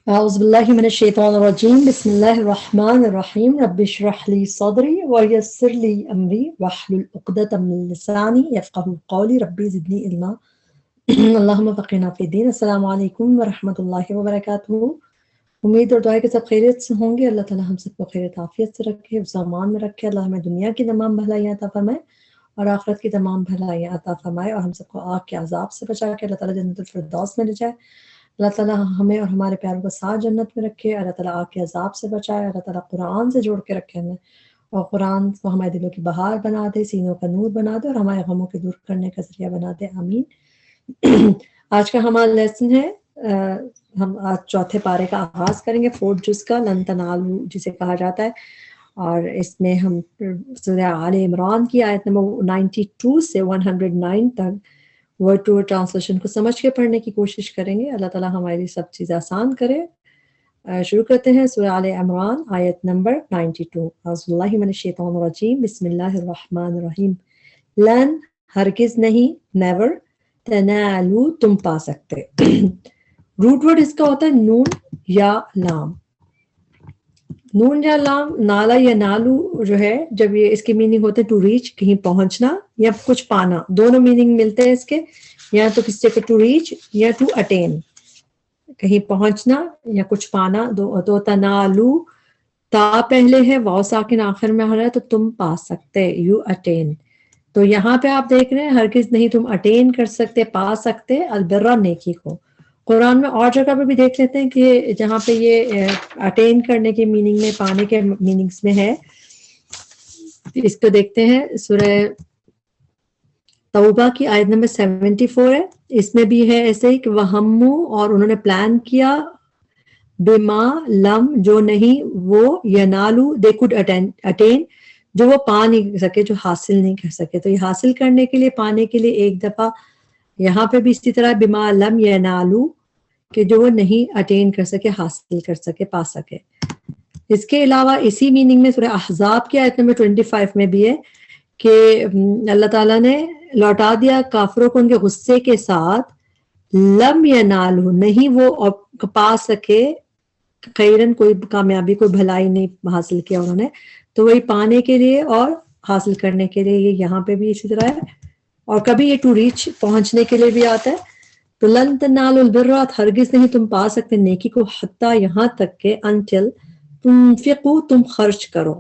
أعوذ بالله من الشيطان الرجيم بسم الله الرحمن الرحيم رب اشرح لي صدري ويسر لي أمري واحلل عقدة من لساني يفقهوا قولي ربي زدني علما اللهم فقهنا في الدين السلام علیکم ورحمۃ اللہ وبرکاتہ۔ امید اور دعا ہے کہ سب خیریت سے ہوں گے۔ اللہ تعالیٰ ہم سب کو خیریت عافیت سے رکھے، حفظ و امان میں رکھے۔ اللہ ہمیں دنیا کی تمام بھلائیاں عطا فرمائے اور آخرت کی تمام بھلائیاں عطا فرمائے، اور ہم سب کو آگ کے عذاب سے بچا کے اللہ تعالیٰ جنت الفردوس میں لے جائے۔ اللہ تعالیٰ ہمیں اور ہمارے پیاروں کو ساتھ جنت میں رکھے، اللہ تعالیٰ آگ کے عذاب سے بچائے، اللہ تعالیٰ قرآن سے جوڑ کے رکھے ہمیں، اور قرآن کو ہمارے دلوں کی بہار بنا دے، سینوں کا نور بنا دے، اور ہمارے غموں کے دور کرنے کا ذریعہ بنا دے، آمین۔ آج کا ہمارا لیسن ہے، ہم آج چوتھے پارے کا آغاز کریں گے، فورتھ جز کا، لن تنالوا جسے کہا جاتا ہے، اور اس میں ہم سورہ آل عمران کی آیت نمبر 92 سے 109 تک ورڈ ٹو ورڈ ٹرانسلیشن کو سمجھ کے پڑھنے کی کوشش کریں گے۔ اللہ تعالیٰ ہمارے لیے سب چیز آسان کرے۔ شروع کرتے ہیں سورہ آل عمران آیت نمبر 92۔ اعوذ باللہ من الشیطان الرجیم بسم اللہ الرحمن الرحیم۔ لن ہرگز نہیں، نیور، تنالو تم پا سکتے۔ روٹ ورڈ اس کا ہوتا ہے نون یا لام۔ نون یا لام، نالا یا نالو جو ہے، جب یہ اس کی میننگ ہوتے ہیں ٹو ریچ، کہیں پہنچنا یا کچھ پانا، دونوں میننگ ملتے ہیں اس کے، یا تو کسی جگہ ٹو ریچ یا ٹو اٹین، کہیں پہنچنا یا کچھ پانا۔ تو تنالو، تا پہلے ہے، واو ساکن آخر میں آ رہا ہے، تو تم پا سکتے، یو اٹین۔ تو یہاں پہ آپ دیکھ رہے ہیں ہرگز نہیں تم اٹین کر سکتے، پا سکتے، البرہ نیکی کو۔ قرآن میں اور جگہ پہ بھی دیکھ لیتے ہیں کہ جہاں پہ یہ اٹین کرنے کے میننگ میں، پانے کے میننگز میں ہے۔ اس کو دیکھتے ہیں سورہ توبہ کی آیت نمبر 74 ہے، اس میں بھی ہے ایسے ہی کہ وہمو، اور انہوں نے پلان کیا، بما لم جو نہیں، وہ ینالو دے کوڈ اٹین جو وہ پا نہیں سکے، جو حاصل نہیں کر سکے۔ تو یہ حاصل کرنے کے لیے، پانے کے لیے ایک دفعہ یہاں پہ بھی اسی طرح بما لم ینالو، کہ جو وہ نہیں اٹین کر سکے، حاصل کر سکے، پا سکے۔ اس کے علاوہ اسی میننگ میں سورہ احزاب کی آیت نمبر 25 میں بھی ہے کہ اللہ تعالیٰ نے لوٹا دیا کافروں کو ان کے غصے کے ساتھ، لم ینالو نہیں وہ پا سکے، خیرن کوئی کامیابی، کوئی بھلائی نہیں حاصل کیا انہوں نے، تو وہی پانے کے لیے اور حاصل کرنے کے لیے یہ یہاں پہ بھی اسی طرح ہے، اور کبھی یہ ٹو ریچ پہنچنے کے لیے بھی آتا ہے۔ تو لن تنالوا البر، ہرگز نہیں تم پا سکتے نیکی کو، حتیٰ یہاں تک کہ انٹل تنفقوا تم خرچ کرو،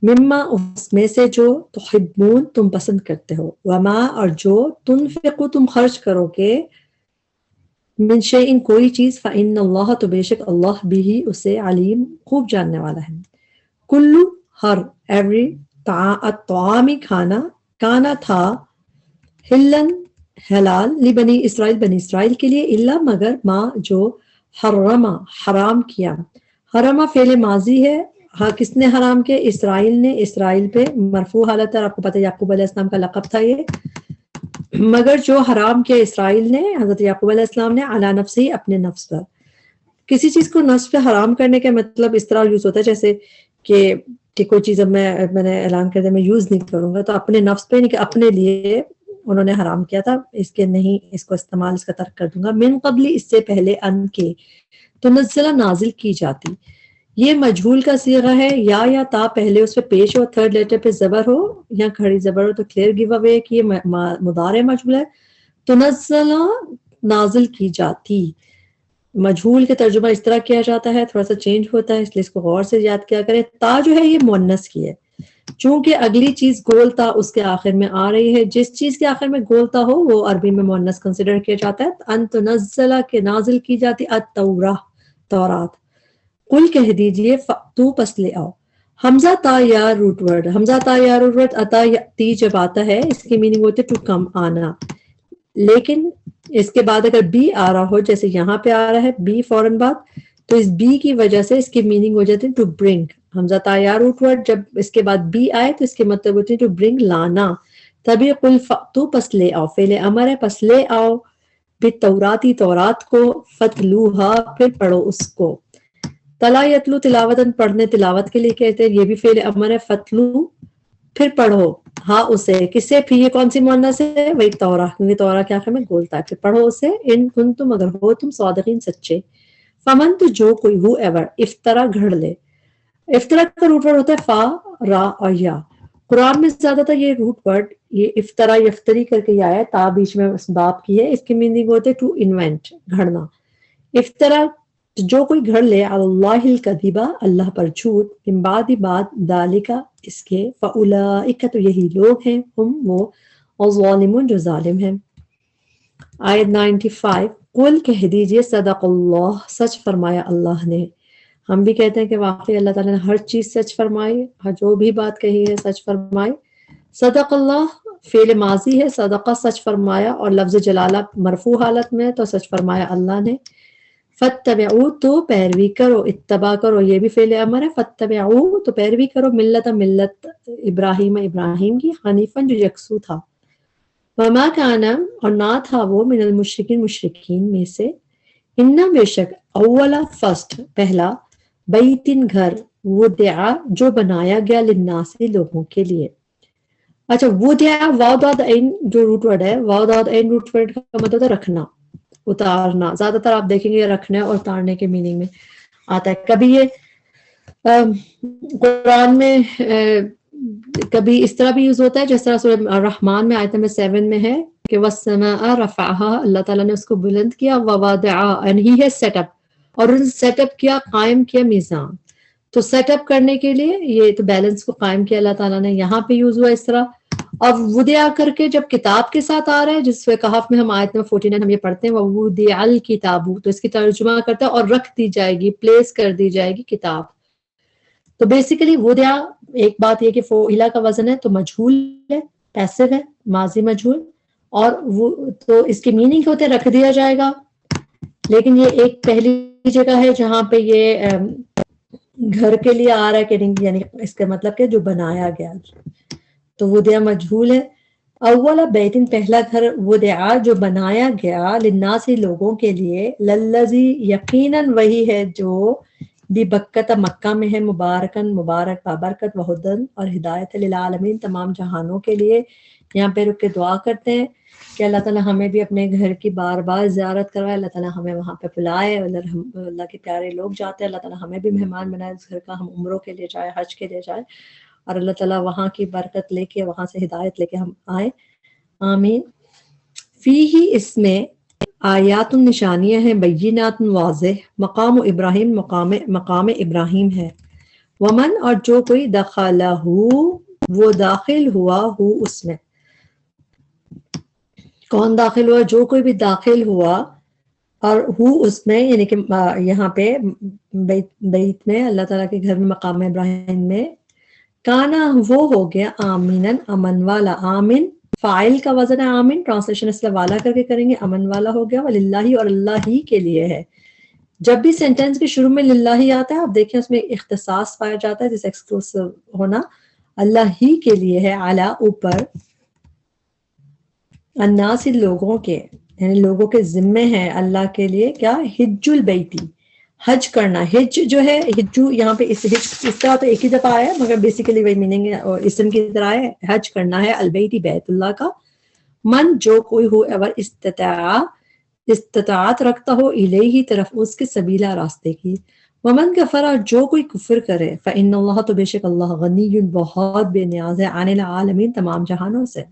مما اس میں سے جو تحبون تم پسند کرتے ہو، وما اور جو تنفقوا تم خرچ کرو گے، من شیئن کوئی چیز، فإن اللہ تو بے شک اللہ بھی اسے علیم خوب جاننے والا ہے۔ کلو ہر، ایوری، طعامی کھانا، کانا تھا، ہلن حلال، لبنی اسرائیل بنی اسرائیل کے لیے، الا مگر ما جو حرما حرام کیا۔ حرما فعل ماضی ہے، ہاں کس نے حرام کیا؟ اسرائیل نے، اسرائیل پہ مرفوع حالت ہے، آپ کو پتہ ہے یعقوب علیہ السلام کا لقب تھا یہ۔ مگر جو حرام کیا اسرائیل نے، حضرت یعقوب علیہ السلام نے، علی نفسی اپنے نفس پر۔ کسی چیز کو نفس پہ حرام کرنے کا مطلب اس طرح یوز ہوتا ہے جیسے کہ کوئی چیز اب میں نے اعلان کر دیا میں یوز نہیں کروں گا، تو اپنے نفس پہ نہیں کہ اپنے لیے انہوں نے حرام کیا تھا، اس کے نہیں، اس کو استعمال، اس کا ترک کر دوں گا۔ من قبل اس سے پہلے، ان کے، تو نزلہ نازل کی جاتی۔ یہ مجہول کا صیغہ ہے، یا تا پہلے اس پہ پیش ہو، تھرڈ لیٹر پہ زبر ہو یا کھڑی زبر ہو، تو کلیئر گیو اوے کہ یہ مضارع مجہول ہے۔ تو نزلہ نازل کی جاتی، مجہول کے ترجمہ اس طرح کیا جاتا ہے، تھوڑا سا چینج ہوتا ہے، اس لیے اس کو غور سے یاد کیا کریں۔ تا جو ہے یہ مؤنث کی ہے، چونکہ اگلی چیز گول تا اس کے آخر میں آ رہی ہے، جس چیز کے آخر میں گول تا ہو وہ عربی میں مؤنث کنسیڈر کیا جاتا ہے۔ ان تنزل کے نازل کی جاتی، التوراہ تورات۔ قل کہہ دیجئے، فأتو پس لے آؤ۔ حمزہ تا یا روٹ ورڈ، حمزہ تا یا روٹ ورڈ، اتا تی جب آتا ہے اس کی میننگ ہوتی ہے ٹو کم، آنا، لیکن اس کے بعد اگر بی آ رہا ہو، جیسے یہاں پہ آ رہا ہے بی فوراً بعد، تو اس بی کی وجہ سے اس کی میننگ ہو جاتی ہے ٹو برنگ۔ حمزہ تا یا روٹ ورڈ جب اس کے بعد بی آئے تو اس کے مطلب ہوتی ہے ٹو برنگ، لانا۔ تبھی قل فأتو پس لے آؤ، فعل امر ہے، پس لے آؤ، بالتوراتی تورات کو، فتلوہا پھر پڑھو اس کو۔ تلا یتلو تلاوتاً پڑھنے، تلاوت کے لیے کہتے ہیں، یہ بھی فعل امر ہے، فتلو پھر پڑھو، ہاں اسے، کس سے؟ پھر یہ کون سی مؤنث ہے؟ وہی تورا، کیونکہ تورا کے آخر میں گولتا ہے، پھر پڑھو اسے، ان کنتم اگر ہو تم صادقین سچے۔ فمن تو جو کوئی ہو ایور افطرا گھڑ لے. افطرا کا روٹ ورڈ ہوتا ہے فا را اور یا. قرآن میں زیادہ تر یہ روٹ ورڈ یہ افطرا یفتری کر کے آیا ہے، تا بیچ میں باب کی ہے. اس کی میننگ ہوتے ٹو انوینٹ، گھڑنا. افطرا جو کوئی گھڑ لے اللہ الکذبہ اللہ پر جھوٹ، من بعد ذالکا اس کے، فاولئک تو یہی لوگ ہیں، ہم وہ الظالمون جو ظالم ہیں. آیت 95 قل کہہ دیجئے صدق اللہ سچ فرمایا اللہ نے. ہم بھی کہتے ہیں کہ واقعی اللہ تعالیٰ نے ہر چیز سچ فرمائی، جو بھی بات کہی ہے سچ فرمائی. صدق اللہ فعل ماضی ہے، صدقہ سچ فرمایا، اور لفظ جلالہ مرفوع حالت میں تو سچ فرمایا اللہ نے. فاتبعوا تو پیروی کرو، اتباع کرو یہ بھی فعل امر ہے. فاتبعوا تو پیروی کرو، ملت ابراہیم کی، حنیفاً جو یکسو تھا. وما کان اور نہ تھا وہ، من المشرکین مشرکین میں سے. انا بے شک، اولا فرسٹ پہلا، بیتن گھر، وضع جو بنایا گیا، للناس لوگوں کے لیے. اچھا وضع واو داد عین جو روٹ ورڈ ہے، واو داد عین روٹ ورڈ کا مطلب ہے رکھنا، اتارنا. زیادہ تر آپ دیکھیں گے رکھنا اور اتارنے کے میننگ میں آتا ہے. کبھی یہ قرآن میں کبھی اس طرح بھی یوز ہوتا ہے، جس طرح سورہ رحمان میں آیت نمبر 7 میں ہے کہ وَالسَّمَاءَ رَفَعَهَا اللہ تعالیٰ نے اس کو بلند کیا، وَوَضَعَ and he has set up اور انہوں نے سیٹ اپ کیا، قائم کیا میزان. تو سیٹ اپ کرنے کے لیے یہ تو بیلنس کو قائم کیا اللہ تعالیٰ نے، یہاں پہ یوز ہوا اس طرح. اب وضع کر کے جب کتاب کے ساتھ آ رہا ہے، جس سورہ کہف میں ہم آیت نمبر 49 ہم یہ پڑھتے ہیں وَوُضِعَ الْكِتَابُ، تو اس کی ترجمہ کرتا ہے اور رکھ دی جائے گی، پلیس کر دی جائے گی کتاب. تو بیسیکلی وضع ایک بات یہ کہ فعلہ کا وزن ہے تو مجہول ہے، پیسو ہے، ماضی مجہول، اور وہ تو اس کی میننگ ہوتے رکھ دیا جائے گا. لیکن یہ ایک پہلی جگہ ہے جہاں پہ یہ گھر کے لیے آ رہا ہے کہ یعنی اس کا مطلب کہ جو بنایا گیا، تو وضع مجہول ہے. اولا بیتن پہلا گھر، وضع جو بنایا گیا، للناس لوگوں کے لیے، للذی یقیناً وہی ہے جو ببکۃ مکہ میں ہے، مبارکن مبارک بابرکت، وہدن اور ہدایت، للعالمین تمام جہانوں کے لیے. یہاں پہ رک کے دعا کرتے ہیں کہ اللہ تعالیٰ ہمیں بھی اپنے گھر کی بار بار زیارت کروائے، اللہ تعالیٰ ہمیں وہاں پہ بلائے. اللہ کے پیارے لوگ جاتے ہیں، اللہ تعالیٰ ہمیں بھی مہمان بنائے اس گھر کا، ہم عمروں کے لیے جائے، حج کے لیے جائے، اور اللہ تعالیٰ وہاں کی برکت لے کے، وہاں سے ہدایت لے کے ہم آئے. آمین. فیہ اس میں آیات نشانیاں ہیں، بینات واضح، مقام ابراہیم مقام ابراہیم ہے. ومن اور جو کوئی دخلہ وہ داخل ہوا ہو اس میں. کون داخل ہوا؟ جو کوئی بھی داخل ہوا اور ہو اس میں، یعنی کہ یہاں پہ بیت میں، اللہ تعالیٰ کے گھر میں، مقام ابراہیم میں، کانا وہ ہو گیا، آمینن امن والا. آمین فائل کا وزن ہے آمین، ٹرانسلیشن اس لیے والا کر کے کریں گے، امن والا ہو گیا. وللہ اور اللہ ہی کے لیے ہے. جب بھی سینٹینس کے شروع میں للہ ہی آتا ہے، آپ دیکھیں اس میں اختصاص پایا جاتا ہے، جیسے ایکسکلوسیو ہونا. اللہ ہی کے لیے ہے، اعلیٰ اوپر، الناس لوگوں کے، یعنی لوگوں کے ذمے ہے اللہ کے لیے کیا، حج البیتی حج کرنا. حج جو ہے، حجو یہاں پہ اس طرح تو ایک ہی دفعہ آیا مگر بیسیکلی وہی میننگ ہے اور اسم کی طرح ہے، حج کرنا ہے البیتی بیت اللہ کا. من جو کوئی ہو ایور استطاعت رکھتا ہو، الیہ طرف اس کے سبیلا راستے کی. ومن کفر جو کوئی کفر کرے، فإن اللہ تو بے شک اللہ غنی بہت بے نیاز ہے، عن العالمین تمام جہانوں سے.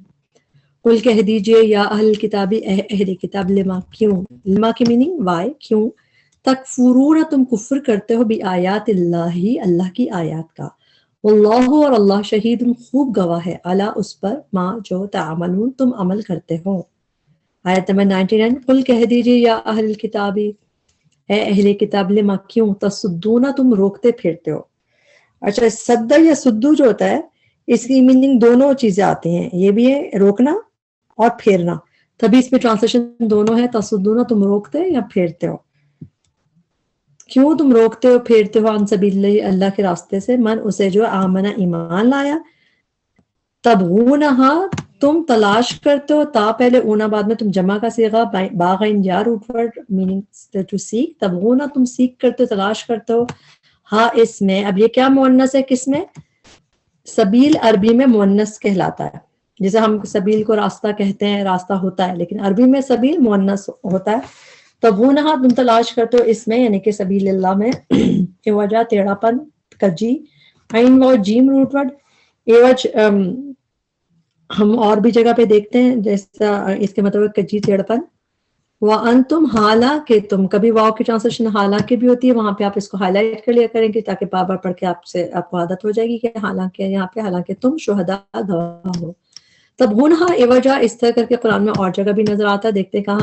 قل کہہ دیجئے یا اہل کتابی، اہل کتاب، لما کیوں، لما کی میننگ وائی، کیوں، تکفرون تم کفر کرتے ہو، بآیات اللہ اللہ کی آیات کا. واللہ اور اللہ شہید خوب گواہ ہے، علی اس پر، ما جو تعملون تم عمل کرتے ہو. آیت نمبر 99 قل کہہ دیجئے یا اہل الکتابی، اے اہل کتاب، لما کیوں، تصدون تم روکتے پھرتے ہو. اچھا صد یا سدو جو ہوتا ہے اس کی میننگ دونوں چیزیں آتی ہیں، یہ بھی ہے روکنا اور پھیرنا، تبھی اس میں ٹرانسلیشن دونوں ہے، تصدون تم روکتے یا پھیرتے ہو. کیوں تم روکتے ہو پھیرتے ہو، عن سبیل اللہ اللہ کے راستے سے، من اسے جو آمنہ ایمان لایا، تبغونہا تم تلاش کرتے ہو، تا پہلے اونا بعد میں تم جمع کا صیغہ، باغین یا root word meaning to seek, تبغونا تم سیکھ کرتے ہو، تلاش کرتے ہو. ہاں اس میں اب یہ کیا مؤنث ہے، کس میں، سبیل عربی میں مؤنث کہلاتا ہے. جیسے ہم سبیل کو راستہ کہتے ہیں، راستہ ہوتا ہے، لیکن عربی میں سبیل مؤنث ہوتا ہے. تبغونہا تم تلاش کرتے ہو اس میں یعنی کہ سبیل اللہ میں وجہ ٹیڑھا پن کجی عین و جیم روٹ ورڈ ایوج ہم اور بھی جگہ پہ دیکھتے ہیں جیسا اس کے مطلب کجی ٹیڑھا پن وَأَنْتُمْ حالانکہ تم کبھی واو کی ٹرانسلیشن حالانکہ بھی ہوتی ہے وہاں پہ آپ اس کو ہائی لائٹ کر لیا کریں گے تاکہ بار بار پڑھ کے آپ کو عادت ہو جائے گی کہ حالانکہ یہاں پہ حالانکہ تم شہداء گواہ ہو تب ہنہا ایوجہ اس طرح کر کے قرآن میں اور جگہ بھی نظر آتا ہے دیکھتے کہاں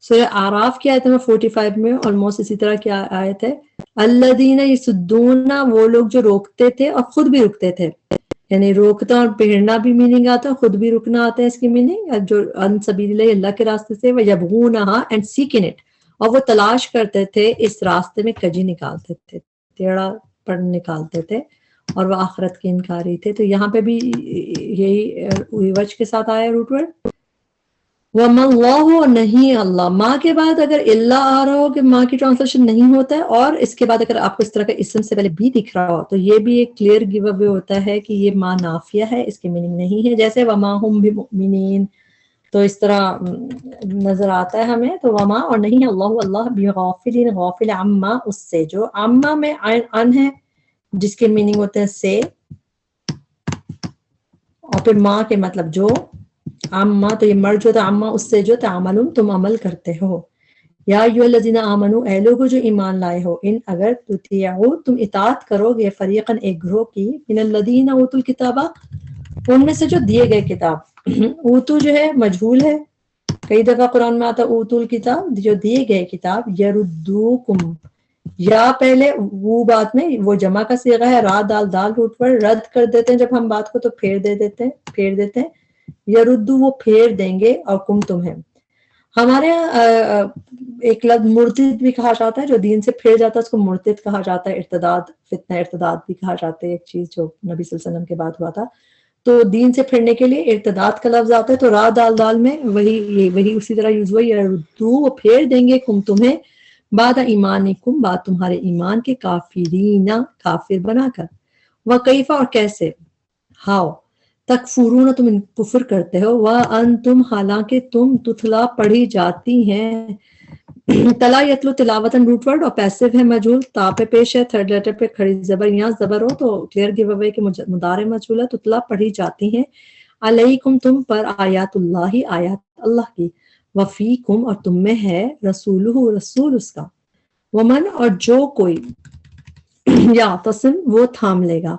سورہ اعراف کی آیت نمبر 45 میں آلموسٹ اسی طرح کی آیت ہے الذین یصدون وہ لوگ جو روکتے تھے اور خود بھی رکتے تھے یعنی روکتا اور پھیرنا بھی میننگ آتا ہے خود بھی رکنا آتا ہے اس کی میننگ جو ان سبیل اللہ اللہ کے راستے سے وَيَبْغُونَهَا اینڈ سیکنگ اٹ اور وہ تلاش کرتے تھے اس راستے میں کجی نکالتے تھے ٹیڑھا پن نکالتے تھے اور وہ آخرت کے انکاری تھے تو یہاں پہ بھی یہی وجہ کے ساتھ آیا روٹ ورڈ وَمَا اللَّهُ نہیں اللہ ماں کے بعد اگر اللہ آ رہا ہو کہ ماں کی ٹرانسلیشن نہیں ہوتا ہے اور اس کے بعد اگر آپ کو اس طرح کا اسم سے پہلے بھی دکھ رہا ہو تو یہ بھی ایک کلیئر گیو اوے ہوتا ہے کہ یہ ماں نافیہ ہے اس کی میننگ نہیں ہے جیسے وَمَا هُمْ بِمُؤْمِنِينَ تو اس طرح نظر آتا ہے ہمیں تو وما اور نہیں اللہ بغافلین غافل عما اس سے جو عما میں ان ہے جس کے میننگ ہوتے ہیں سے اور پھر ماں کے مطلب جو عما تو یہ مرج ہوتا ہے عما اس سے جو تعملون تم عمل کرتے ہو یا ایھا الذین آمنو اے لوگو جو ایمان لائے ہو ان اگر تطیعوا تم اطاعت کرو گے فریقا ایک گروہ کی من الذین اوتوا الکتاب ان میں سے جو دیے گئے کتاب اوتو جو ہے مجہول ہے کئی دفعہ قرآن میں آتا اوتو الکتاب جو دیے گئے کتاب یردوکم یا پہلے وہ بات میں وہ جمع کا صیغہ ہے را دال دال روٹ پر رد کر دیتے ہیں جب ہم بات کو تو پھیر دیتے ہیں یردو وہ پھیر دیں گے اور کم تمہیں ہمارے ایک لفظ مرتد بھی کہا جاتا ہے جو دین سے پھیر جاتا ہے اس کو مرتد کہا جاتا ہے ارتداد فتنہ ارتداد بھی کہا جاتا ہے ایک چیز جو نبی صلی اللہ علیہ وسلم کے بعد ہوا تھا تو دین سے پھرنے کے لیے ارتداد کا لفظ آتا ہے تو را دال دال میں وہی اسی طرح یوز ہوا یردو وہ پھیر دیں گے کم تمہیں بعد ایمانکم بعد تمہارے ایمان کے کافرین کافر بنا کر وکیفہ اور کیسے ہاؤ تکفرون تم کفر کرتے ہو وانتم حالانکہ تم تتلا پڑھی جاتی ہیں تلا یتلو تلاوتن روٹ ورڈ اور پیسو ہے مجہول تا پہ پیش ہے تھرڈ لیٹر پہ کھڑی زبر یہاں زبر ہو تو کلیئر گیو اوے کہ مضارع مجہول ہے تتلا پڑھی جاتی ہیں علیکم تم پر آیات اللہ آیات اللہ کی وفیکم اور تم میں ہے رسولہ رسول اس کا ومن اور جو کوئی یا تسم وہ تھام لے گا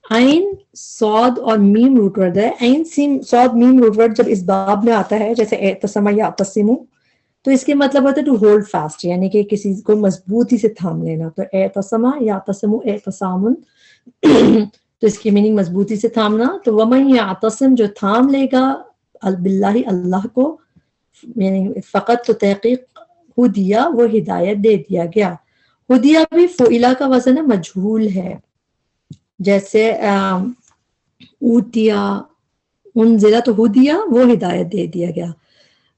عین صاد اور میم روٹ ورڈ ہے عین صاد میم روٹ ورڈ جب اس باب میں آتا ہے جیسے اعتصم یا اعتصموا تو اس کے مطلب ہوتا ہے ٹو ہولڈ فاسٹ یعنی کہ کسی کو مضبوطی سے تھام لینا تو اعتصم یا اعتصموا اعتصام تو اس کی میننگ مضبوطی سے تھامنا تو ومن یعتصم جو تھام لے گا باللہ اللہ کو یعنی فقط تو تحقیق ہدیہ وہ ہدایت دے دیا گیا ہدیہ بھی فعلا کا وزن ہے مجہول ہے جیسے اوتیا انزلہ تو ہدیہ وہ ہدایت دے دیا گیا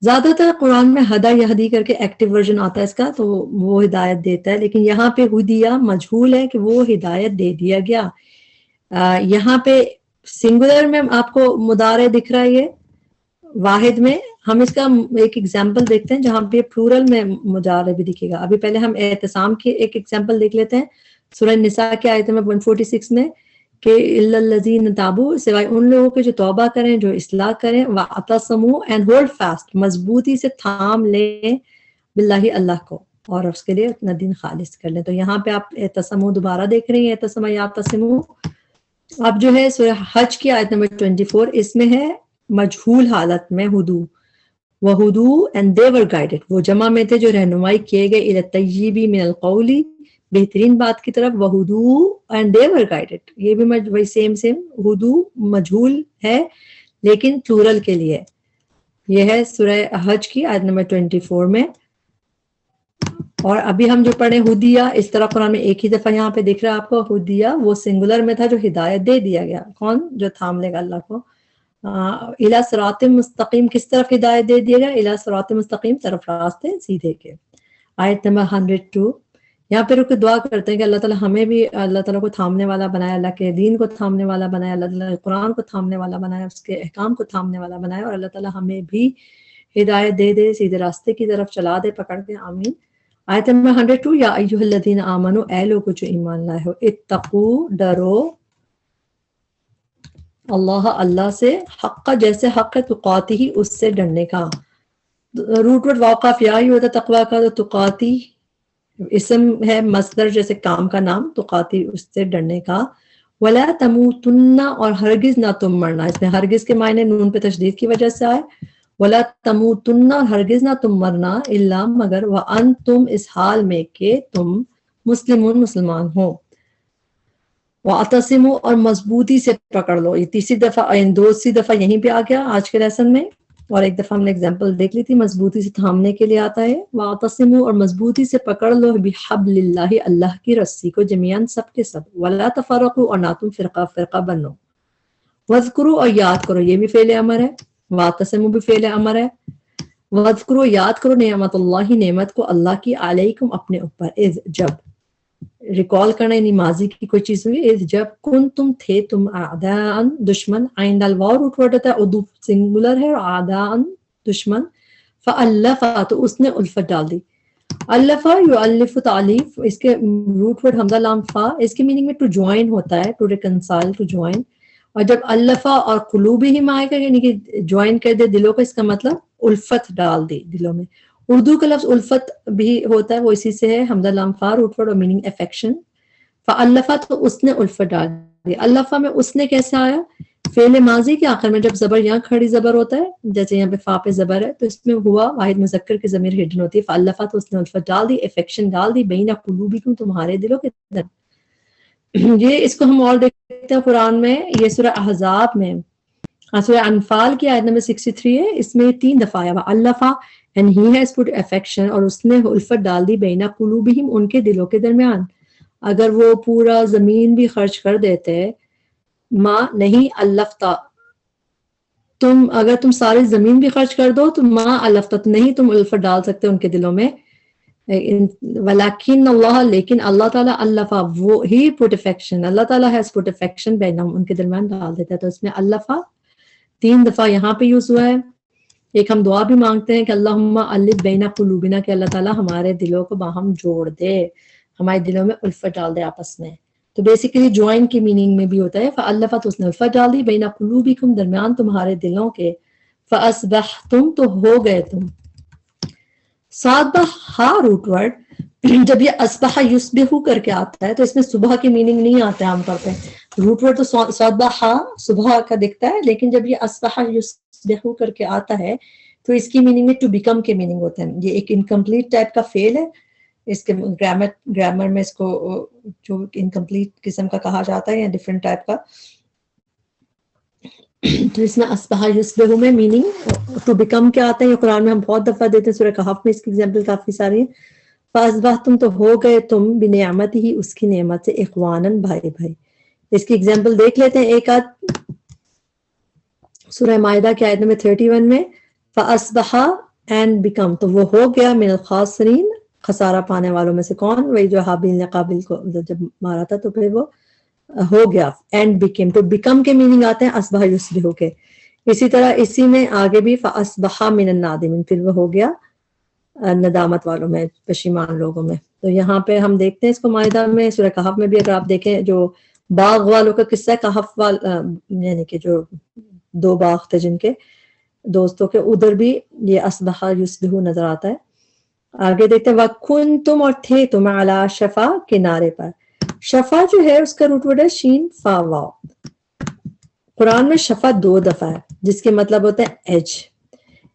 زیادہ تر قرآن میں ہدا یہدی کر کے ایکٹیو ورژن آتا ہے اس کا تو وہ ہدایت دیتا ہے لیکن یہاں پہ ہدیہ مجہول ہے کہ وہ ہدایت دے دیا گیا یہاں پہ سنگولر میں آپ کو مضارع دکھ رہا ہے یہ واحد میں ہم اس کا ایک ایگزامپل دیکھتے ہیں جہاں پہ پلورل میں مضارع بھی دکھے گا ابھی پہلے ہم اعتصام کی ایک ایگزامپل دیکھ لیتے ہیں سورہ نساء کی آیت نمبر 146 میں کہ الا الذین تابوا سوائے ان لوگوں کے جو توبہ کریں جو اصلاح کریں واعتصموا اینڈ ہولڈ فاسٹ مضبوطی سے تھام لیں باللہ اللہ کو اور اس کے لیے اپنا دین خالص کر لیں تو یہاں پہ آپ اعتصموا دوبارہ دیکھ رہے ہیں اعتصم یعتصموا اب جو ہے سورہ حج کی آیت نمبر 24 اس میں ہے مجہول حالت میں ہدو وہدو اینڈ دے ور گائیڈڈ وہ جمع میں تھے جو رہنمائی کیے گئے الی الطیب من القول بہترین بات کی طرف وہدو اینڈ دے ور گائیڈڈ یہ بھی وہی سیم ہدو مجہول ہے لیکن پلورل کے لیے یہ ہے سورہ حج کی آیت نمبر 24 میں اور ابھی ہم جو پڑھیں ہدیہ اس طرح قرآن میں ایک ہی دفعہ یہاں پہ دکھ رہا ہے آپ کو ہدیہ وہ سنگولر میں تھا جو ہدایت دے دیا گیا کون جو تھام لے گا اللہ کو الی صراط مستقیم کس طرف ہدایت دے دیا گیا الی صراط مستقیم طرف راستے سیدھے کے آیت نمبر 102 یہاں پہ رک کے دعا کرتے ہیں کہ اللہ تعالیٰ ہمیں بھی اللہ تعالیٰ کو تھامنے والا بنایا اللہ کے دین کو تھامنے والا بنایا اللہ تعالیٰ قرآن کو تھامنے والا بنایا اس کے احکام کو تھامنے والا بنایا اور اللہ تعالیٰ ہمیں بھی ہدایت دے دے، سیدھے راستے کی طرف چلا دے، پکڑ کے. آمین. آیت نمبر 102 یا ایھا الذین آمنو، اے لوگو جو ایمان لائے ہو، اتقو ڈرو، اللہ سے، حق جیسے حق تقاتی ہی اس سے ڈرنے کا. روٹ ورڈ واقف یا ہی ہوتا تقوی کا، تو تقاتی اسم ہے مصدر جیسے کام کا نام، تقاتی اس سے ڈرنے کا. ولا تموتن اور ہرگز نہ تم مرنا، اس میں ہرگز کے معنی نون پہ تشدید کی وجہ سے آئے. ولا تموتن اور ہرگز نہ تم مرنا، الا مگر وانتم اس حال میں کہ تم مسلمون مسلمان ہو. واعتصموا اور مضبوطی سے پکڑ لو. یہ تیسری دفعہ، دوسری دفعہ یہیں پہ آ گیا آج کے لیسن میں، اور ایک دفعہ ہم نے اگزامپل دیکھ لی تھی مضبوطی سے تھامنے کے لیے آتا ہے. واعتصموا اور مضبوطی سے پکڑ لو بحبل اللہ، اللہ کی رسی کو، جمیعاً سب کے سب. ولا تفرقوا اور نہ تم فرقہ فرقہ بنو. واذکروا اور یاد کرو، یہ بھی فعل امر ہے، واعتصموا بھی فعل امر ہے. واذکروا یاد کرو نعمت اللہ، نعمت کو اللہ کی، علیکم اپنے اوپر، اذ جب، ریکال کرنا یعنی ماضی کی کوئی چیز ہوئی، اذ جب کن تم تھے تم، اعداء دشمن، آئندہ الواو روٹ ورڈ ہوتا ہے، ادو سنگولر ہے، اور اعداء دشمن. فالف تو اس نے الفت ڈال دی. الف یؤلف تعلیف، اس کے روٹ ورڈ حمزہ لام فا، اس کے میننگ میں ٹو جوائن ہوتا ہے، ٹو ریکنسائل، ٹو جوائن. اور جب الفا اور قلوبہم آئے گا یعنی کہ جوائن کر دے دلوں کو، اس کا مطلب الفت ڈال دی دلوں میں. اردو کا لفظ الفت بھی ہوتا ہے، وہ اسی سے ہے، حمزہ لام فا روٹ ورڈ اور میننگ افیکشن. فالفا تو اس نے الفت ڈال دی. الفا میں اس نے کیسے آیا؟ فعل ماضی کے آخر میں جب زبر یہاں کھڑی زبر ہوتا ہے، جیسے یہاں پہ فا پہ زبر ہے، تو اس میں ہوا واحد مذکر کی ضمیر ہڈن ہوتی ہے. فالفا تو اس نے الفت ڈال دی، افیکشن ڈال دی، بین قلوبکم تمہارے دلوں کے اندر. یہ اس کو ہم اور دیکھتے ہیں قرآن میں، یہ سورہ احزاب میں، سورہ انفال کی آیت نمبر 63 ہے، اس میں 3 دفعہ آیا alpha and he has put affection, اور اس نے الفت ڈال دی بین قلوبہم ان کے دلوں کے درمیان. اگر وہ پورا زمین بھی خرچ کر دیتے، ما نہیں الفتا، تم اگر تم ساری زمین بھی خرچ کر دو تو ما الفتا، نہیں تم الفت ڈال سکتے ان کے دلوں میں. ولیکن اللہ، لیکن اللہ تعالیٰ، الفا وہ ہی پٹ افیکشن، اللہ تعالیٰ ہیز پٹ افیکشن بینہم ان کے درمیان ڈال دیتا ہے. تو اس میں الفا 3 دفعہ یہاں پہ یوز ہوا ہے. ایک ہم دعا بھی مانگتے ہیں کہ اللہم الف بین قلوبنا، کہ اللہ تعالیٰ ہمارے دلوں کو باہم جوڑ دے، ہمارے دلوں میں الفت ڈال دے آپس میں. تو بیسیکلی جوائن کی میننگ میں بھی ہوتا ہے. فالفا تو اس نے الفت ڈال دی، بین قلوبکم درمیان تمہارے دلوں کے. فاصبحتم تو ہو گئے تم. صبح روٹ ورڈ جب یہ اصبح یصبح کر کے آتا ہے تو اس میں صبح کی میننگ نہیں آتا ہے عام طور پہ. روٹ ورڈ تو صبح صبح کا دکھتا ہے، لیکن جب یہ اصبح یصبح کر کے آتا ہے تو اس کی میننگ میں ٹو بیکم کے میننگ ہوتے ہیں. یہ ایک انکمپلیٹ ٹائپ کا فعل ہے، اس کے گرامر میں اس کو جو انکمپلیٹ قسم کا کہا جاتا ہے یا ڈفرینٹ ٹائپ کا. تو اس میں اصبح یصبح میں میننگ ٹو بیکم کے آتے ہیں. یہ قرآن میں ہم بہت دفعہ دیتے ہیں، سورہ کہف میں اس کی ایگزامپل کافی ساری ہیں. فاصبحتم تو ہو گئے تم بنعمت ہی، اس کی نعمت سے، اخواناً بھائی بھائی. اس کی ایگزامپل دیکھ لیتے ہیں ایک آدھ سورہ مائدہ کی آیت نمبر 31 میں. فاصبح اینڈ بیکم تو وہ ہو گیا، من الخاسرین خسارہ پانے والوں میں سے. کون؟ وہی جو حابیل نے قابل کو جب مارا تھا تو پھر وہ ہو گیا. اینڈ بیکم تو بیکم کے میننگ آتے ہیں اصبح یصبح کے. اسی طرح اسی میں آگے بھی فاصبح من النادمین، پھر وہ ہو گیا ندامت والوں میں، پشیمان لوگوں میں. تو یہاں پہ ہم دیکھتے ہیں اس کو مائدہ میں، سورہ کہف میں بھی اگر آپ دیکھیں جو باغ والوں کا قصہ ہے، کہف یعنی کہ جو 2 باغ تھے جن کے دوستوں کے، ادھر بھی یہ اصبح یصبح نظر آتا ہے. آگے دیکھتے ہیں وَكُنْتُمْ اور تھے تم علی شفا کنارے پر. شفا جو ہے اس کا روٹ ورڈ ہے شین فا واو. قرآن میں شفا 2 دفعہ ہے جس کے مطلب ہوتا ہے ایج.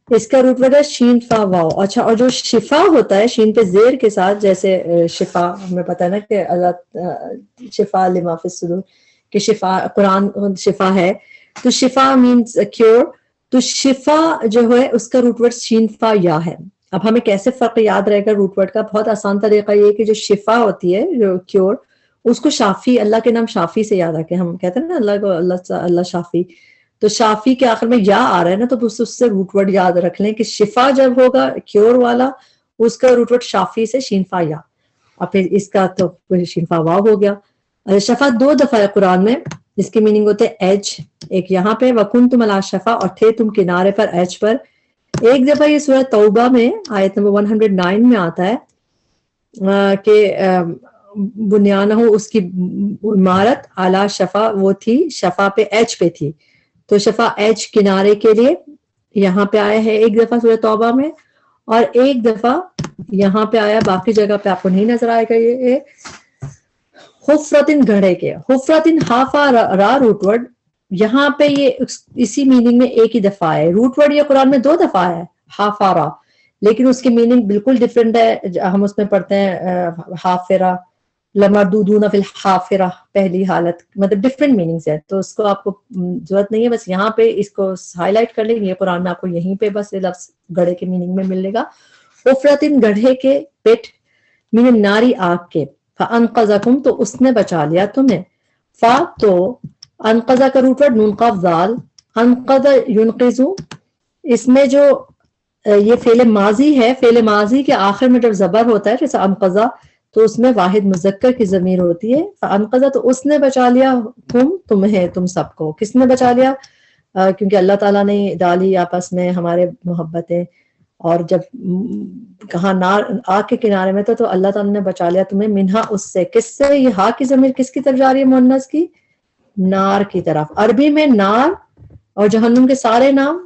اس کا روٹ ورڈ ہے شین فا واو. اچھا، اور جو شفا ہوتا ہے شین پہ زیر کے ساتھ، جیسے شفا ہمیں پتہ ہے نا کہ اللہ شفا لما فی الصدور، کہ شفا قرآن شفا ہے، تو شفا مینز کیور. تو شفا جو ہے اس کا روٹ ورڈ شین فا یا ہے. اب ہمیں کیسے فرق یاد رہے گا روٹ ورڈ کا؟ بہت آسان طریقہ یہ کہ جو شفا ہوتی ہے، جو کیور، اس کو شافی، اللہ کے نام شافی سے یاد رکھیں. ہم کہتے ہیں نا اللہ کو اللہ شافی، تو شافی کے آخر میں یا آ رہا ہے نا، تو اس سے روٹ ورڈ یاد رکھ لیں کہ شفا جب ہوگا کیور والا، اس کا روٹ ورڈ شافی سے شین فا یا، اور پھر اس کا تو شین فا واو ہو گیا. شفا 2 دفعہ ہے قرآن میں، جس کی میننگ ہوتے ہے ایج. ایک یہاں پہ وَكُنْتُمْ عَلَىٰ شَفَا، اور تھے تم کنارے پر، ایج پر. ایک دفعہ یہ سورہ توبہ میں آیت نمبر 109 میں آتا ہے کہ بنیانہ اس کی عمارت اعلی شفا وہ تھی، شفا پہ ایج پہ تھی، تو شفا ایج کنارے کے لیے یہاں پہ آیا ہے ایک دفعہ سورہ توبہ میں، اور ایک دفعہ یہاں پہ آیا، باقی جگہ پہ آپ کو نہیں نظر آئے گا یہ حفرتن گھڑے کے، حفرتن ہافا را روٹ ورڈ، یہاں پہ یہ اسی میننگ میں ایک ہی دفعہ ہے، روٹ ورڈ یہ قرآن میں 2 دفعہ ہے ہافارا، لیکن اس کی میننگ بالکل ڈفرینٹ ہے، ہم اس میں پڑھتے ہیں حافرہ لمردودون فی الحافرہ، پہلی حالت، مطلب ڈفرینٹ میننگز ہے، تو اس کو آپ کو ضرورت نہیں ہے، بس یہاں پہ اس کو ہائی لائٹ کر لیں، یہ قرآن میں آپ کو یہیں پہ بس یہ لفظ گڑھے کے میننگ میں ملے گا، حفرتن گڑھے کے، پیٹ، من الناری آگ کے، فانقذکم تو اس نے بچا لیا تمہیں، فا تو انقذہ کا روٹ ورڈ نون قاف ذال، انقذ ینقذو، اس میں جو یہ فعل ماضی ہے، فعل ماضی کے آخر میں جب زبر ہوتا ہے جیسے انقذہ تو اس میں واحد مذکر کی ضمیر ہوتی ہے، فانقذہ تو اس نے بچا لیا، تمہیں، تم سب کو، کس نے بچا لیا؟ کیونکہ اللہ تعالیٰ نے ڈالی آپس میں ہمارے محبتیں، اور جب کہاں نار آگ کے کنارے میں تو اللہ تعالیٰ نے بچا لیا تمہیں، منہا اس سے، کس سے؟ یہ ہا کی ضمیر کس کی طرف جا رہی ہے مؤنث کی؟ نار کی طرف، عربی میں نار اور جہنم کے سارے نام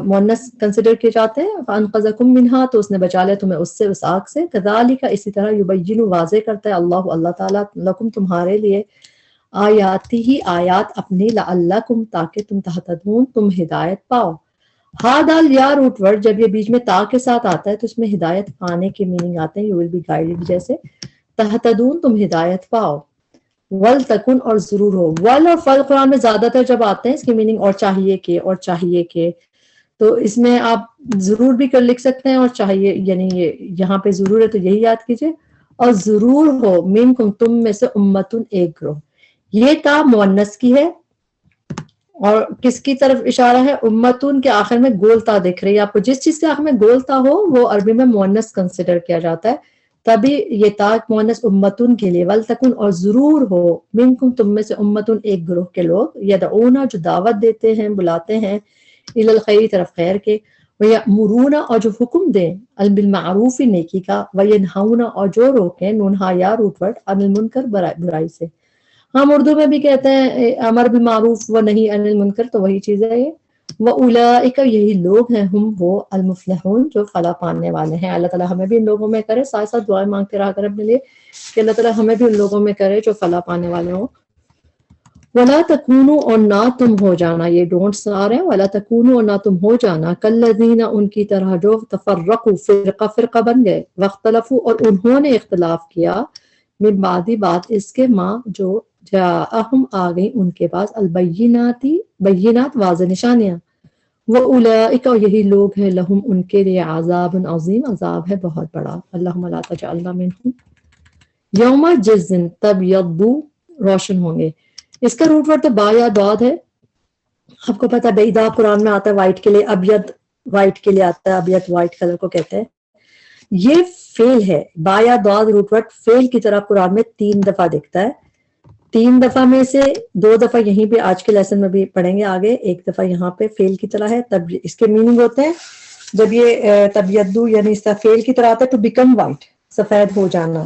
مؤنث کنسیڈر کیے جاتے ہیں، فانقذکم منہا تو اس نے بچا لیا تمہیں اس سے، اس آگ سے، کذالک اسی طرح یبین واضح کرتا ہے اللہ تعالیٰ لکم تمہارے لیے، آیاتی ہی آیات اپنی، لعلکم تاکہ تم تہتدون تم ہدایت پاؤ، ہا دال یا روٹ ورڈ جب یہ بیچ میں تا کے ساتھ آتا ہے تو اس میں ہدایت پانے کے میننگ آتے ہیں، یو ول بی گائیڈڈ، جیسے تہتدون تم ہدایت پاؤ، ول تکن اور ضرور ہو، ول اور فل قرآن میں زیادہ تر جب آتے ہیں اس کی میننگ اور چاہیے کہ، اور چاہیے کہ، تو اس میں آپ ضرور بھی کر لکھ سکتے ہیں، اور چاہیے یعنی یہ یہاں پہ ضرور ہے تو یہی یاد کیجئے، اور ضرور ہو منکم تم میں سے امتن ایک گروہ، یہ تا مؤنث کی ہے، اور کس کی طرف اشارہ ہے؟ امتن کے آخر میں گول تا دکھ رہی ہے آپ کو، جس چیز کے آخر میں گول تا ہو وہ عربی میں مؤنث کنسیڈر کیا جاتا ہے، تبھی یہ تا مؤنث امتن کے لیے، ولتکن اور ضرور ہو، منکم تم میں سے امتن ایک گروہ کے لوگ، یدعونا جو دعوت دیتے ہیں بلاتے ہیں، الی الخیر طرف خیر کے، ویأمرون اور جو حکم دیں، بالمعروف نیکی کا، وینہون اور جو روکیں، نونہا یا روٹ ورڈ، عن المنکر برائی سے، ہم اردو میں بھی کہتے ہیں امر بالمعروف و نہی عن المنکر، تو وہی چیز ہے یہ، وَأُولَئِکَ یہی لوگ ہیں، ہم وہ المفلحون جو فلاح پانے والے ہیں، اللہ تعالیٰ ہمیں بھی ان لوگوں میں کرے، ساتھ ساتھ دعائیں مانگتے رہا کریں اپنے لیے کہ اللہ تعالیٰ ہمیں بھی ان لوگوں میں کرے جو فلاح پانے والے ہوں، وَلَا تَكُونُوا اور نہ تم ہو جانا، یہ ڈونٹس آ رہے ہیں، وَلَا تَكُونُوا اور نہ تم ہو جانا، كَالَّذِينَ ان کی طرح جو تفرقوا فرقہ فرقہ بن گئے، واختلفوا اور انہوں نے اختلاف کیا، من بعد بات اس کے، ماں جو جاءہم آ گئی ان کے پاس، بینات واضح نشانیاں، وَأُولَئِکَ اور یہی لوگ ہیں، لہم ان کے لیے عذاب عظیم، عذاب ہے بہت بڑا، اللہم لا تجعلنا منہم، یوم جس دن تبیض روشن ہوں گے، اس کا روٹ ورڈ تو با یا داد ہے، آپ کو پتا بیدا قرآن میں آتا ہے وائٹ کے لیے، ابیض وائٹ کے لیے آتا ہے، ابیض وائٹ کلر کو کہتے ہیں، یہ فعل ہے، با یا داد روٹ ورڈ فعل کی طرح قرآن میں 3 دفعہ دکھتا ہے، 3 دفعہ میں سے 2 دفعہ یہیں پہ آج کے لیسن میں بھی پڑھیں گے آگے، ایک دفعہ یہاں پہ فعل کی طرح ہے، تب اس کے میننگ ہوتے ہیں جب یہ تبیدو یعنی اس کا فعل کی طرح آتا ہے ٹو بیکم وائٹ، سفید ہو جانا،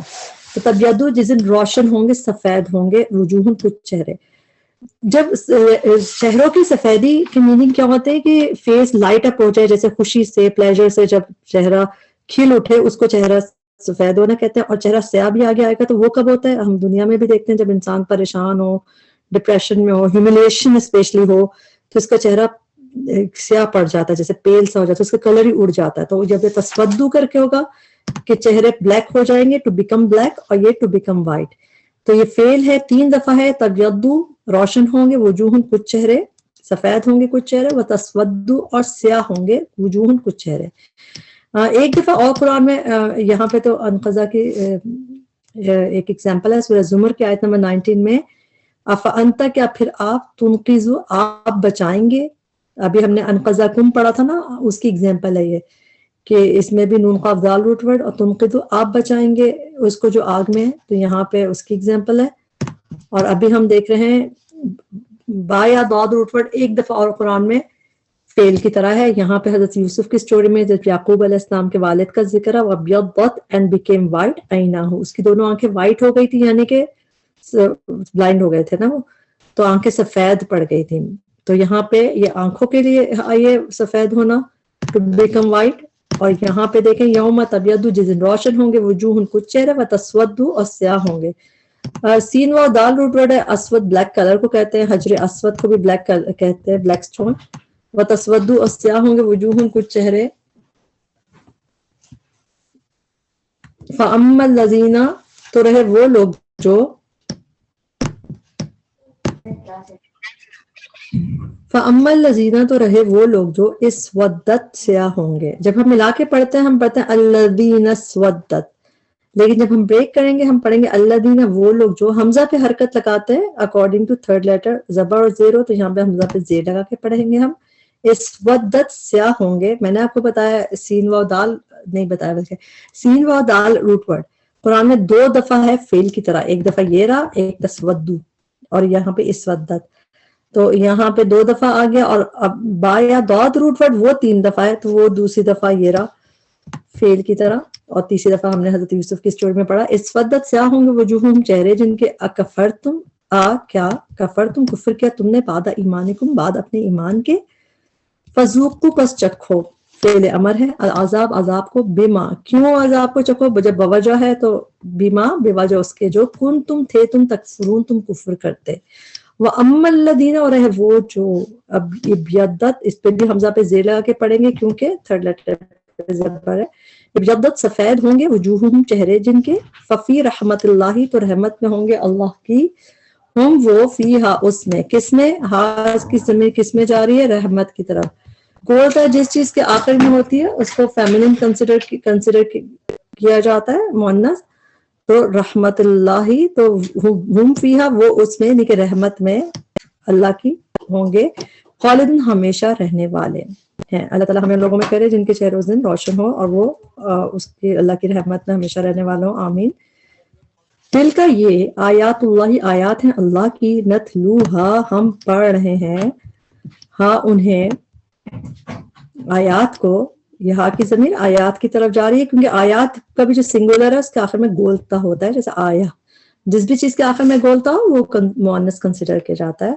تو تبیدو جس دن روشن ہوں گے، سفید ہوں گے، وجوہن کچھ چہرے، جب چہروں کی سفیدی کی میننگ کیا ہوتے ہیں کہ فیس لائٹ اپ ہو جائے، جیسے خوشی سے، پلیجر سے جب چہرہ کھل اٹھے اس کو چہرہ سفید ہونا کہتے ہیں، اور چہرہ سیاہ بھی آگے آئے گا تو وہ کب ہوتا ہے؟ ہم دنیا میں بھی دیکھتے ہیں جب انسان پریشان ہو، ڈپریشن میں ہو، ہیوملیشن اسپیشلی ہو تو اس کا چہرہ سیاہ پڑ جاتا ہے، جیسے پیل سا ہو جاتا ہے، اس کا کلر ہی اڑ جاتا ہے، تو جب یہ تسودو کر کے ہوگا کہ چہرے بلیک ہو جائیں گے، ٹو بیکم بلیک، اور یہ ٹو بیکم وائٹ، تو یہ فعل ہے 3 دفعہ ہے، تبیضو روشن ہوں گے، وجوہن کچھ چہرے، سفید ہوں گے کچھ چہرے، وتسودو اور سیاہ ہوں گے، وجوہن کچھ چہرے، ایک دفعہ اور قرآن میں یہاں پہ تو انقذہ کی ایک ایگزامپل ہے سورہ زمر کی آیت نمبر 19 میں، افانتا کیا پھر آپ، تنقذو آپ بچائیں گے، ابھی ہم نے انقذہ کم پڑھا تھا نا، اس کی ایگزامپل ہے یہ کہ اس میں بھی نون قاف دال روٹ ورڈ، اور تنقذو آپ بچائیں گے اس کو جو آگ میں ہے، تو یہاں پہ اس کی ایگزامپل ہے، اور ابھی ہم دیکھ رہے ہیں با یا داد روٹ ورڈ ایک دفعہ اور قرآن میں فعل کی طرح ہے. یہاں پہ حضرت یوسف کی سٹوری میں جب یعقوب علیہ السلام کے والد کا ذکر ہے وَابْيَضَّتْ and became white عَيْنَاهُ, اس کی دونوں آنکھیں وائٹ ہو گئی تھی, یعنی کہ بلائنڈ ہو گئے تھے نا وہ, تو آنکھیں سفید پڑ گئی تھی. تو یہاں پہ یہ آنکھوں کے لیے یہ سفید ہونا ٹو بیکم وائٹ, اور یہاں پہ دیکھیں یوم تبیض جس دن روشن ہوں گے وجوہ کچھ چہرے وتسود اور سیاہ ہوں گے. سین و دال روٹ ورڈ ہے. اسود بلیک کلر کو کہتے ہیں, حجر اسود کو بھی بلیک کہتے ہیں, بلیک سٹون. وتسود اور سیاہ ہوں گے وجوہ کچھ چہرے. فَأَمَّا الَّذِينَ تو رہے وہ لوگ جو فَأَمَّا الَّذِينَ تو رہے وہ لوگ جو اسودت سیاہ ہوں گے. جب ہم ملا کے پڑھتے ہیں ہم پڑھتے ہیں الَّذِينَ اسودت, لیکن جب ہم بریک کریں گے ہم پڑھیں گے الَّذِينَ وہ لوگ جو حمزہ پہ حرکت لگاتے ہیں اکارڈنگ ٹو تھرڈ لیٹر زبر اور زیر ہو, تو یہاں پہ حمزہ پہ زیر لگا کے پڑھیں گے ہم. اسودت سیاہ ہوں گے. میں نے آپ کو بتایا سین و دال نہیں بتایا, بلکہ سین و دال روٹ ورڈ قرآن میں 2 دفعہ ہے فعل کی طرح, ایک دفعہ یہ رہا, ایک تسودو, اور یہاں پہ اسودت. تو یہاں پہ 2 دفعہ آ گیا, اور اب با یا داد روٹ ورڈ وہ 3 دفعہ ہے, تو وہ دوسری دفعہ یہ رہا فعل کی طرح, اور تیسری دفعہ ہم نے حضرت یوسف کی سٹوری میں پڑھا اسودت سیاہ ہوں گے وجوہہم چہرے جن کے اکفرتم کیا کفرتم کفر کیا تم نے بعد ایمانکم بعد اپنے ایمان کے, فذوقوا پس چکھو فعل امر ہے, العذاب عذاب کو, بما کیوں عذاب کو چکھو, جب بوجہ ہے تو بما بوجہ اس کے جو کن تم تھے تم تکفرون تم کفر کرتے. وَأَمَّا الَّذِينَ اور ہے وہ جو اب ابیضت, اس پہ بھی حمزہ پہ زیر لگا کے پڑھیں گے کیونکہ تھرڈ لیٹر پہ زبر ہے. ابیضت سفید ہوں گے وجوہہم چہرے جن کے, ففی رحمت اللہ تو رحمت میں ہوں گے اللہ کی, ہم وہ فیہا اس میں, کس میں, ہاں کی ضمیر کس میں جا رہی ہے, رحمت کی طرف. کوتا ہے جس چیز کے آخر میں ہوتی ہے اس کو فیمنن کنسیڈر کیا جاتا ہے, مؤنث. تو رحمت اللہ تو ہم فیہا وہ اس میں, یعنی کہ رحمت میں اللہ کی ہوں گے, خالدن ہمیشہ رہنے والے ہیں. اللہ تعالیٰ ہمیں لوگوں میں کرے جن کے چہرے اس دن روشن ہو اور وہ اس کی اللہ کی رحمت میں ہمیشہ رہنے والوں, آمین. دل کا یہ آیات اللہ آیات ہیں اللہ کی, نتلوہا ہم پڑھ رہے ہیں, ہاں انہیں آیات کو, یہاں کی ضمیر آیات کی طرف جا رہی ہے کیونکہ آیات کا بھی جو سنگولر ہے اس کے آخر میں گولتا ہوتا ہے, جیسے آیا جس بھی چیز کے آخر میں گولتا ہو وہ مؤنث کنسیڈر کیا جاتا ہے.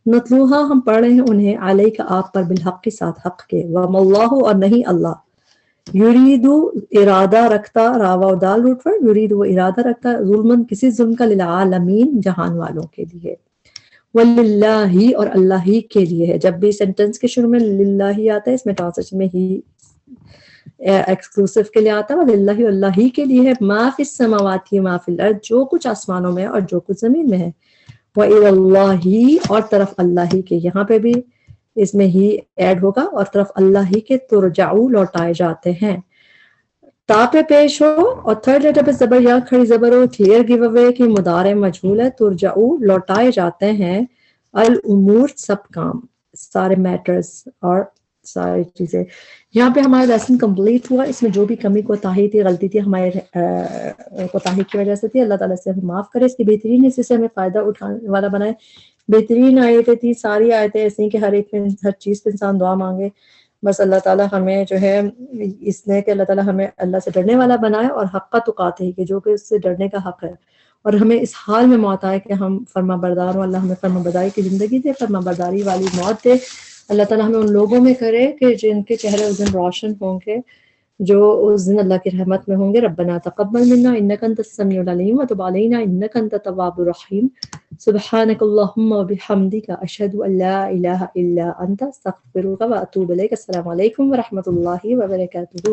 نتلوہا ہم پڑھ رہے ہیں انہیں علیک آپ پر بالحق کے ساتھ حق کے, وما اللہ اور نہیں اللہ, یریدو ارادہ رکھتا, راوا و دال روٹ پر یرید وہ ارادہ رکھتا ظلمن کسی ظلم کا, للعالمین جہان والوں کے لیے, وللہ اور اللہ ہی کے لیے ہے. جب بھی سینٹنس کے شروع میں للہ ہی آتا ہے, اس میں ٹرانسلیشن میں ہی ایکسکلوسیو کے لیے آتا ہے, وللہ اللہ ہی کے لیے ہے, ما فی السماوات ما فی الارض جو کچھ آسمانوں میں اور جو کچھ زمین میں ہے, وإلی اللہ اور طرف اللہ ہی کے, یہاں پہ بھی اس میں ہی ایڈ ہوگا, اور طرف اللہ ہی کے ترجعو لوٹائے جاتے ہیں. تا پہ پیش ہو اور تھرڈ لیٹر پہ زبر یا کھڑی زبر ہو, کلیئر گیو اوے کی مضارع مجہول ہے, ترجعو لوٹائے جاتے ہیں, الامور سب کام, سارے میٹرز اور ساری چیزیں. یہاں پہ ہمارا لیسن کمپلیٹ ہوا. اس میں جو بھی کمی کوتاہی تھی, غلطی تھی, ہمارے کوتاہی کی وجہ سے تھی, اللہ تعالیٰ سے ہمیں معاف کرے, اس کی بہترین حصے سے ہمیں فائدہ اٹھانے والا بنائے. بہترین آیتیں تھی, ساری آیتیں ایسی کہ ہر ایک میں ہر چیز پہ انسان دعا مانگے. بس اللہ تعالیٰ ہمیں جو ہے اس نے کہ اللہ تعالیٰ ہمیں اللہ سے ڈرنے والا بنائے, اور حق تقاتے ہی کہ جو کہ اس سے ڈرنے کا حق ہے, اور ہمیں اس حال میں موت آئے کہ ہم فرما بردار ہوں. اللہ ہمیں فرما برداری کی زندگی دے, فرما برداری والی موت دے. اللہ تعالیٰ ہمیں ان لوگوں میں کرے کہ جن کے چہرے اس دن روشن ہوں گے, جو اس دن اللہ کی رحمت میں ہوں گے. ربنا تقبل منا انک انت السمیع العلیم وتب علینا انک انت التواب الرحیم. سبحانک اللہم وبحمدک اشہد ان لا الہ الا انت استغفرک واتوب الیک. السلام علیکم ورحمۃ اللہ وبرکاتہ.